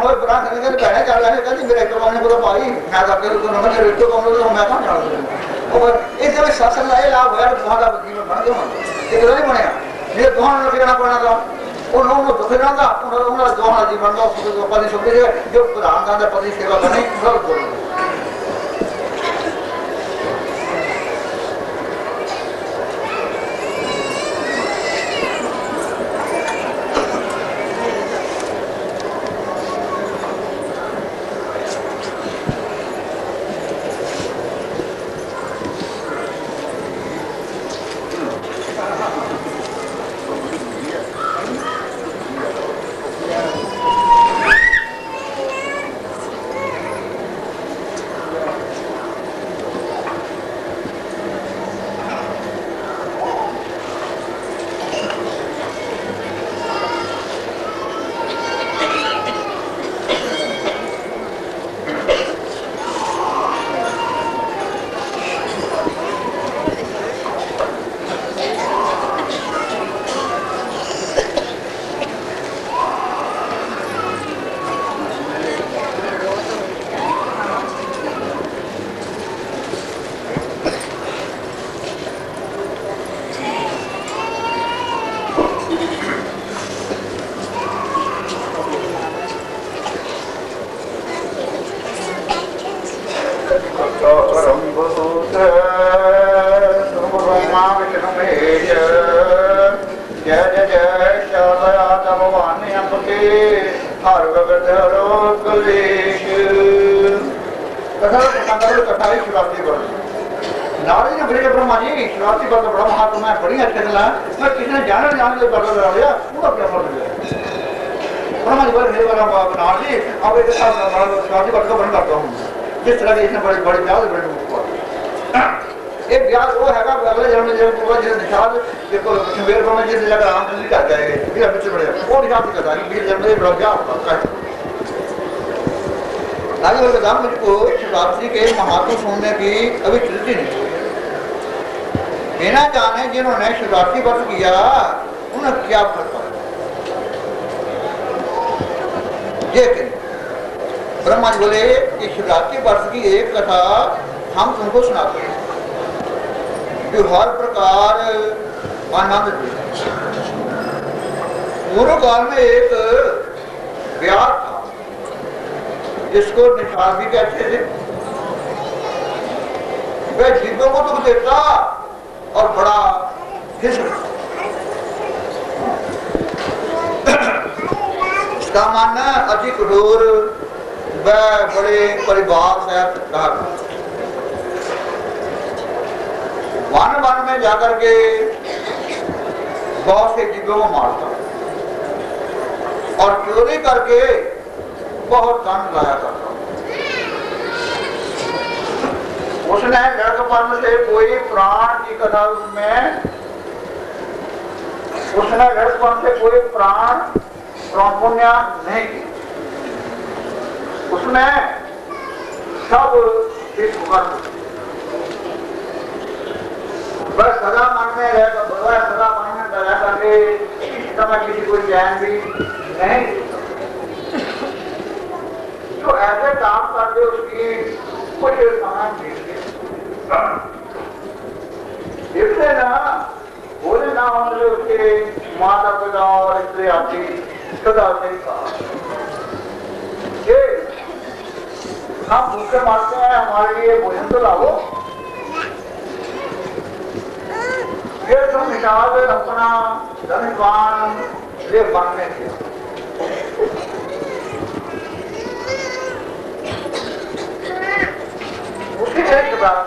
होए बुरा करने के पहले चल रहे कहती मेरे तो ने बोला भाई मैं करके तो नंबर ने रिश्तो कौन तो मैं कहां जाऊं और इस में शासन लाए लाभ होया तुम्हारा जीवन बन गया ये तो नहीं बनया ये दोहन लगना पड़ना था उन्होंने तो फिर ना उन्होंने दोहन जीवन का पति सब जो प्रधान का पति सेवा करनी सब बोल जिस तरह के इसने बड़े बड़े ब्याज एक ब्याज वो है अगले जन्म में जब पूरा जिस निशान देखो शबीर को जिस जगह रामचंद्र कर जाएंगे फिर बच्चे बड़े वो निशान की कथा बीर जन्म में बड़ा ब्याह होता है आगे वाले दाम मुझको शिवरात्रि के महात्म सुनने की अभी तृप्ति नहीं बिना जाने जिन्होंने शिवरात्रि व्रत किया उन्हें क्या फल पड़ा ये ब्रह्मा जी बोले कि शिवरात्रि वर्ष की एक कथा हम तुमको सुनाते हैं जो हर प्रकार आनंद देती पूर्व काल में एक व्यास था जिसको निषाद भी कहते थे वह जीवों को दुख देता और बड़ा इसका मानना अति कठोर वह बड़े परिवार से रहा वन वन में जाकर के बहुत से जीवों को मारता और चोरी करके बहुत धन लाया करता। उसने लड़कपन से कोई प्राण की कथा में उसने लड़कपन से कोई प्राण पुण्य नहीं की। उसने सब बस सदा मन में रहकर सदा मन में रह करके समय किसी को चैन भी नहीं जो ऐसे काम करके उसकी कुछ समय इससे ना बोले ना होने उसके माता पिता और स्त्री आदि सदा नहीं कहा हम भूखे मारते हैं हमारे लिए भोजन तो लाओ फिर तुम हिसाब अपना धनवान ये बनने दिया उसी एक बात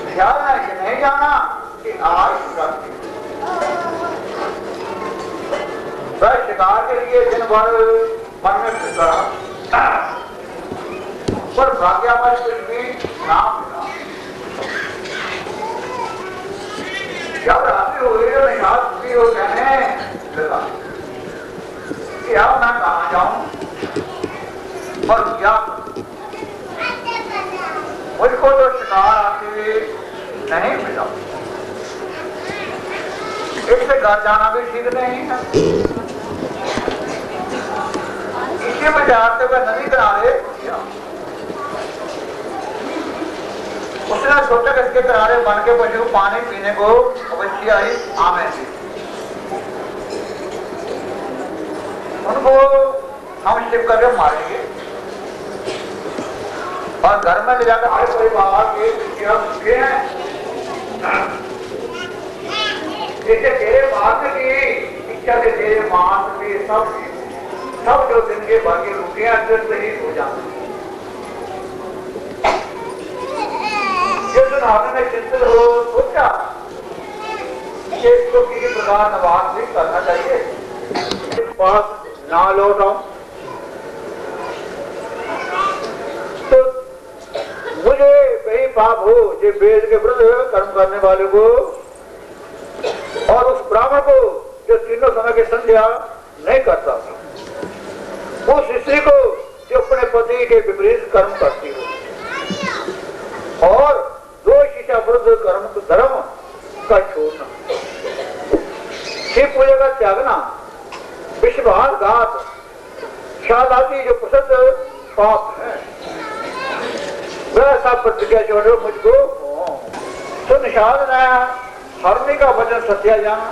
ख्याल है कि नहीं जाना कि आज वह शिकार के लिए दिन भर मन में फिरता पर भाग्यवश कुछ भी नाम मिला। जब रात्रि हुई तो निकाल भी हो कहने लगा कि अब मैं कहाँ जाऊं और क्या मुझको तो शिकार आते हुए नहीं मिला। इससे घर जाना भी ठीक नहीं है उसके विचार से वह नदी किनारे गया। उसने सोचा कि इसके किनारे बन के पशु पानी पीने को अवश्य आई आवेंगे, उनको हम शिव करके मारेंगे और घर में ले जाकर हर कोई बाबा के भूखे हैं, जैसे तेरे मांस की इच्छा से तेरे मांस के सब जो दिन के भाग्य भूखे हैं शहीद हो जाते। आपने चिंतित हो सोचा कि इसको किसी प्रकार नवाज भी करना चाहिए, पास ना लौटाऊं तो मुझे वही पाप हो जो वेद के विरुद्ध कर्म करने वाले को और उस ब्राह्मण को जो तीनों समय की संध्या नहीं करता था, उस स्त्री को जो अपने पति के विपरीत कर्म करती हो और दो शिक्षा विरुद्ध कर्म धर्म का छोड़ना, शिव पूजा का त्यागना, विश्वासघात, शादी जो प्रसिद्ध पाप है, वैसा प्रतिज्ञा छोड़ो मुझको। तो निषाद ने हरणी का वचन सत्या जाना,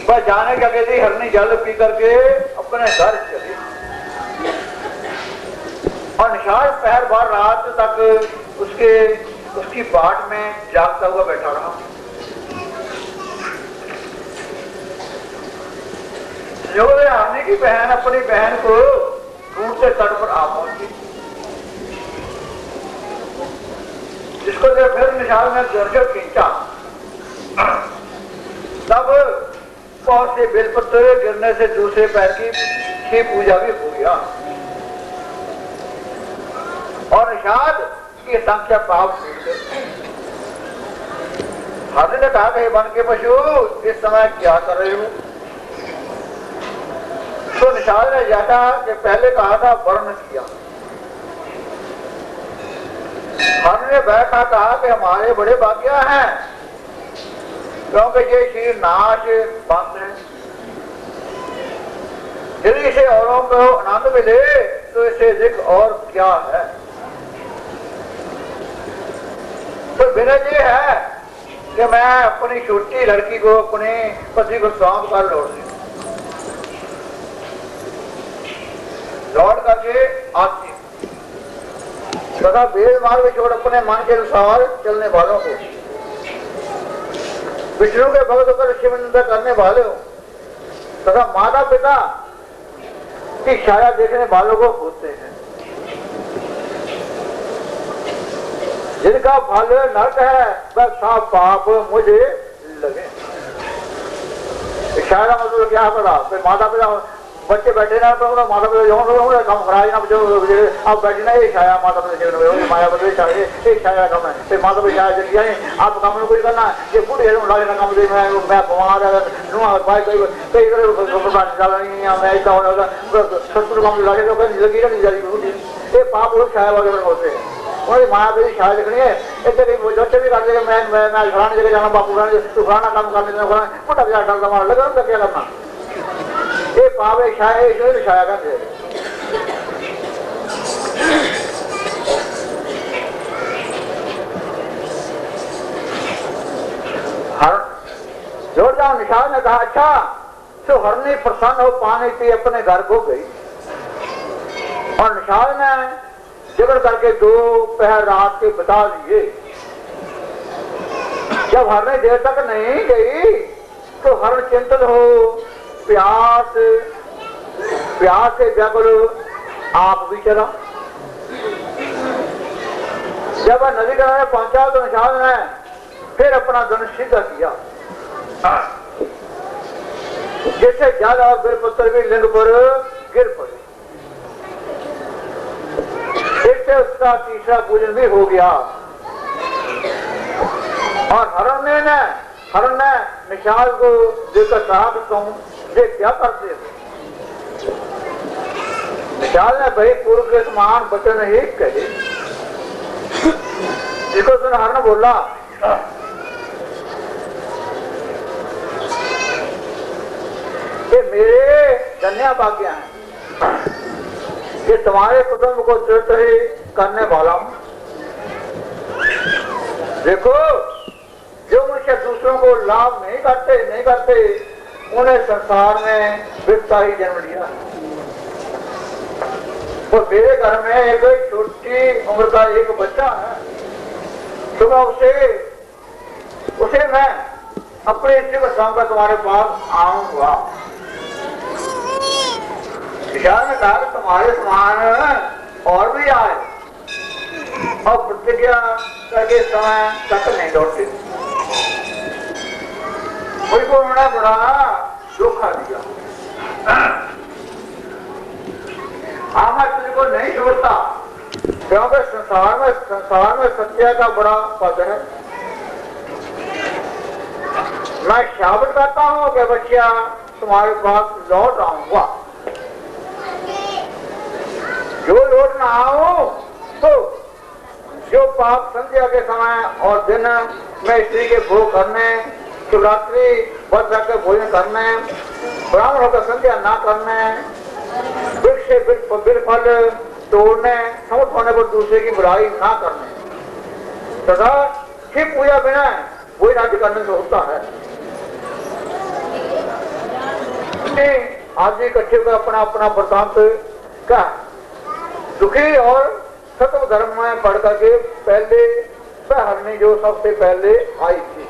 वह जाने का कहती हरणी जल पी करके अपने घर चली और निषाद पहर भर रात तक उसकी बाट में जागता हुआ बैठा रहा। हरणी की बहन अपनी बहन को ढूंढते तट पर आ पहुंची, जिसको देख फिर निषाद ने जोर खींचा, तब बहुत से बेलपत्र गिरने से दूसरे पैर की पूजा भी हो गया और निषाद की संख्या पाप हाथी ने कहा कि वन के पशु इस समय क्या कर रहे हो? तो निषाद ने जैसा कि पहले कहा था वर्ण किया। हाथी ने बैठा कहा कि हमारे बड़े भाग्य हैं क्योंकि ये शरीर नाश बंद है, यदि इसे औरों को आनंद मिले तो इसे अधिक और क्या है। तो विनय ये है कि मैं अपनी छोटी लड़की को अपने पति को सौंप कर लौट करके आती तथा वेद मार्ग छोड़ अपने मन के अनुसार चलने वालों को, विष्णु के भक्त होकर शिव निंदा करने वाले हो तथा माता पिता की छाया देखने वालों को पूछते हैं, जिनका फल नरक है वह सब पाप मुझे लगे। इशारा मतलब क्या करा? फिर माता पिता बच्चे बैठे ना तो माता पिता कम खराज ना जो आप बैठे ना ये छाया माता पिता माया पिता एक छाया कम है, फिर माता पिता छाया आप काम कुछ करना ये फूट लागे ना काम दे मैं बीमार सत्तर काम लागे तो लगी ना नहीं जाती, ये पाप लोग छाया वगैरह होते हैं। और माया पे छाया दिखनी है इतने बच्चे भी कर देगा मैं फलाने जगह जाना बापू फलाना काम करने देना मोटा बाजार डालता मार लगा क्या करना, ये पाप है छाया इसलिए छाया कर दे। जोर जाओ निषाद ने कहा अच्छा तो हरनी प्रसन्न हो पानी पी अपने घर को गई और निषाद ने जबर करके दोपहर रात के बता दिए। जब हरने देर तक नहीं गई तो हरण चिंतित हो प्यास से व्याकुल आप भी चला। जब वह नदी किनारे पहुंचा तो निषाद ने फिर अपना धनुष सीधा किया, जिससे ज्यादा बेलपत्र भी लिंग पर गिर पड़े। इससे उसका तीसरा पूजन भी हो गया और हरण ने निषाद को देखकर कहा कि तुम ये क्या करते हो? निषाद ने भाई पूर्व के समान वचन ही कहे, जिसको सुन हरण बोला कि मेरे धन्य भाग्य हैं कि तुम्हारे कुटुंब को तीर्थ ही करने वाला हूं। देखो, जो मनुष्य दूसरों को लाभ नहीं करते उन्हें संसार में विपदा ही जन्म लिया। तो मेरे घर में एक छोटी उम्र का एक बच्चा है, तो मैं उसे मैं अपने स्त्री को शाम का तुम्हारे पास आऊंगा। विशाल ने कहा तुम्हारे समान और भी आए और प्रतिज्ञा करके समय तक नहीं लौटे। मुझको उन्होंने बड़ा धोखा दिया। मैं तुझको नहीं छोड़ता, क्योंकि संसार में सत्य का बड़ा पद है। मैं शाबत करता हूँ कि बच्चा तुम्हारे पास लौट आऊंगा। जो लौट ना आऊं तो जो पाप संध्या के समय और दिन में स्त्री के भोग करने, शिवरात्रि व्रत रखकर भोजन करने, ब्राह्मण होकर संध्या ना करने, वृक्ष से बिलफल तोड़ने, समर्थ होने पर दूसरे की बुराई ना करने तथा शिव पूजा बिना वही राज्य करने से होता है। आज इकट्ठे का अपना अपना वृतांत का दुखी और सत्व धर्म में पढ़ करके पहले हरनी जो सबसे पहले आई थी,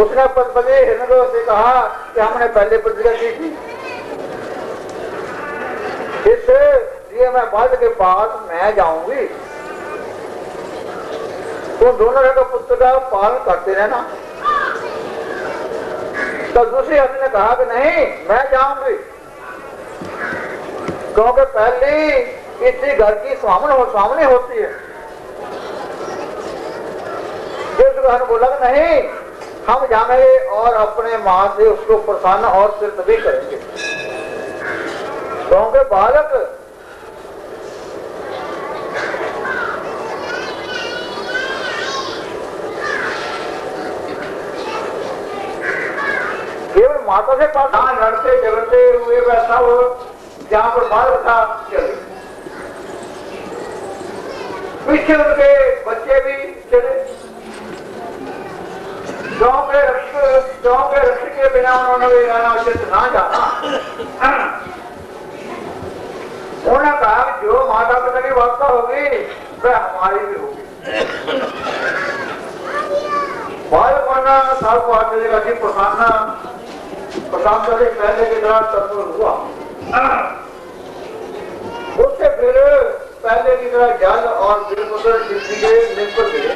उसने पद्मनी हिरण्यगर्भ से कहा कि हमने पहले प्रतिज्ञा की थी, इसलिए मैं बाल के पास मैं जाऊंगी, तो दोनों का पुत्र का पालन करते रहना। तो दूसरी हरनी ने कहा कि नहीं, मैं जाऊंगी, क्योंकि पहली इसी घर की स्वामिनी होती है। जिस बोला कि नहीं, हम जाएंगे और अपने मां से उसको प्रसन्न और तीर्थ भी करेंगे, क्योंकि बालक केवल माता से पास लड़ते झगड़ते हुए वैसा हो जहां पर बालक था चले, पीछे उनके बच्चे भी चले। गांव के रक्षक के बिना उन्होंने भी रहना उचित ना जाना। उन्होंने कहा जो माता पिता की वार्ता होगी वह हमारी भी होगी। बालक बनना साल को आते जगह प्रशांत से पहले की तरह तत्पर हुआ, उससे फिर पहले की तरह जल और शिवजी के लिंग पर गए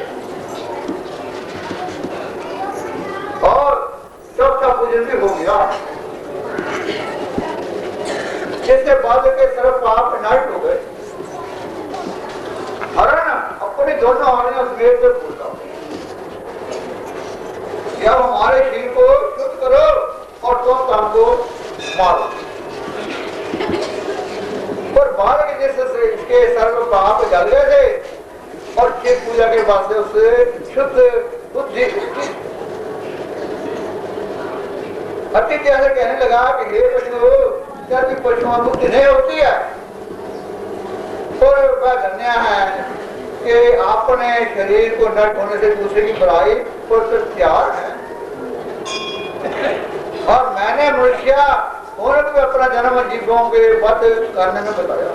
और चौथा पूजन भी हो गया, जिससे बालक के सर्व पाप नष्ट हो गए। हरण अपने दोनों हरणियों समेत से पूछा, जब हमारे शरीर को शुद्ध करो और तुम काम को मारो। और बालक जैसे इसके सर्व पाप जल गए थे और शिव पूजा के बाद से उससे शुद्ध बुद्धि अतिथि ऐसे कहने लगा कि हे पशु, क्या भी पशुओं बुद्धि नहीं होती है, और वह धन्य है कि अपने शरीर को नष्ट होने से दूसरे की बुराई पर तैयार है। और मैंने मनुष्य होने को अपना जन्म जीवों के वध करने में बताया,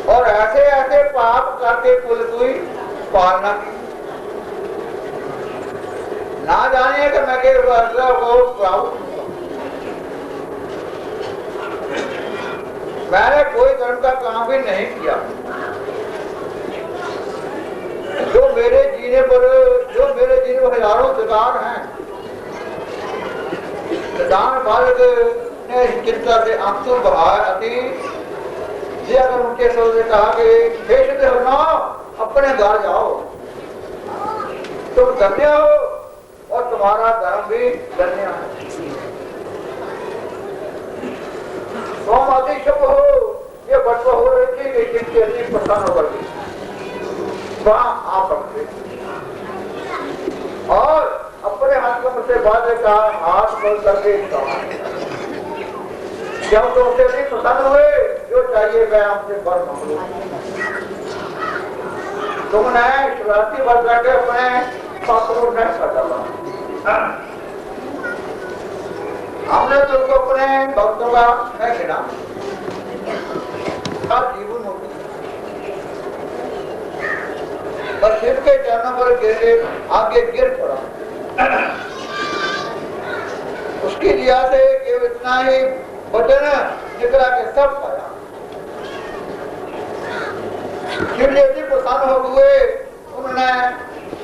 और ऐसे ऐसे पाप करके कुल कोई पालना की, ना जानिए कि मैं के को मैंने कोई धर्म का काम भी नहीं किया। जो मेरे जीने पर हजारों सरकार हैं, प्रधान बालक ने चिंता से आंसू बहाए अगर उनके सोच ने कहा कि हे शुद्ध हरना, अपने घर जाओ, तुम धन्य हो और तुम्हारा धर्म भी धन्य है। तुम अति शुभ हो, ये बच्चा हो रही थी लेकिन कैसी प्रसन्न होकर वहां आप रखते और अपने हाथ को बाद का हाथ खोल करके जब तो उससे भी प्रसन्न हुए, जो चाहिए वह हमसे वर मांग लो। तुमने शिवरात्रि व्रत करके अपने पापों में कर डाला। हमने तुमको अपने भक्तों का नहीं गिना, जीवन हो पर शिव के चरणों पर गिरे, आगे गिर पड़ा। उसकी दिया से केवल इतना ही वचन निकला के सब पाया। शिव जी प्रसन्न हो हुए, उन्होंने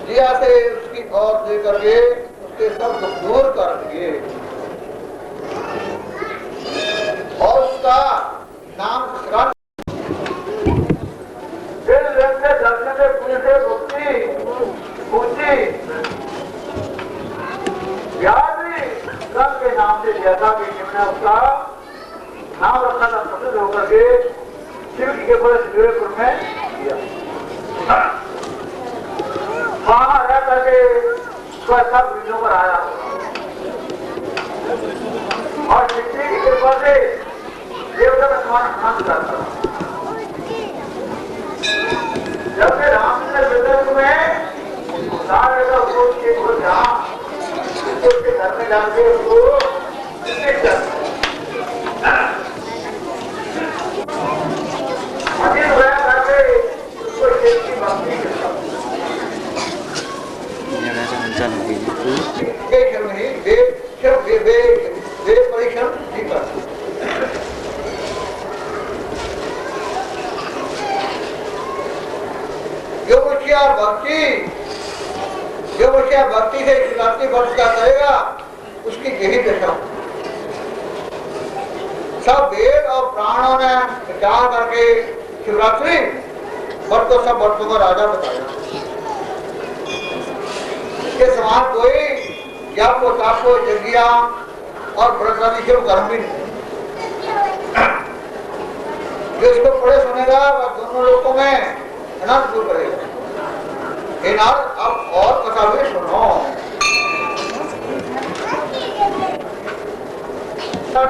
दिया से उसकी ओर दे करके उसके सब दुख दूर कर दिए और उसका नाम दर्शन से पूछे मुक्ति पूछी याद कल के नाम से दिया था कि जिन्होंने उसका नाम रखा था प्रसिद्ध होकर के शिव जी के बड़े शिवपुर में दिया। वहां रह करके सब विधियों पर आया और शिव जी की कृपा से देवता का समान आनंद करता। जब से रामचंद्र विद्यालय में सारे का उपयोग के कुछ उसके घर में जाके उसको भक्ति से शिवरात्रि व्रत का करेगा उसकी यही दशा। सब वेद और प्राणों ने विचार करके शिवरात्रि व्रत को सब व्रतों का राजा बताया। इसके समान कोई जप तप यज्ञ और व्रत शिव कर्म भी नहीं। जो इसको पढ़े सुनेगा वह दोनों लोगों में अनंत दूर करेगा। अब और कथा भी सुनो।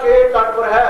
के तट पर है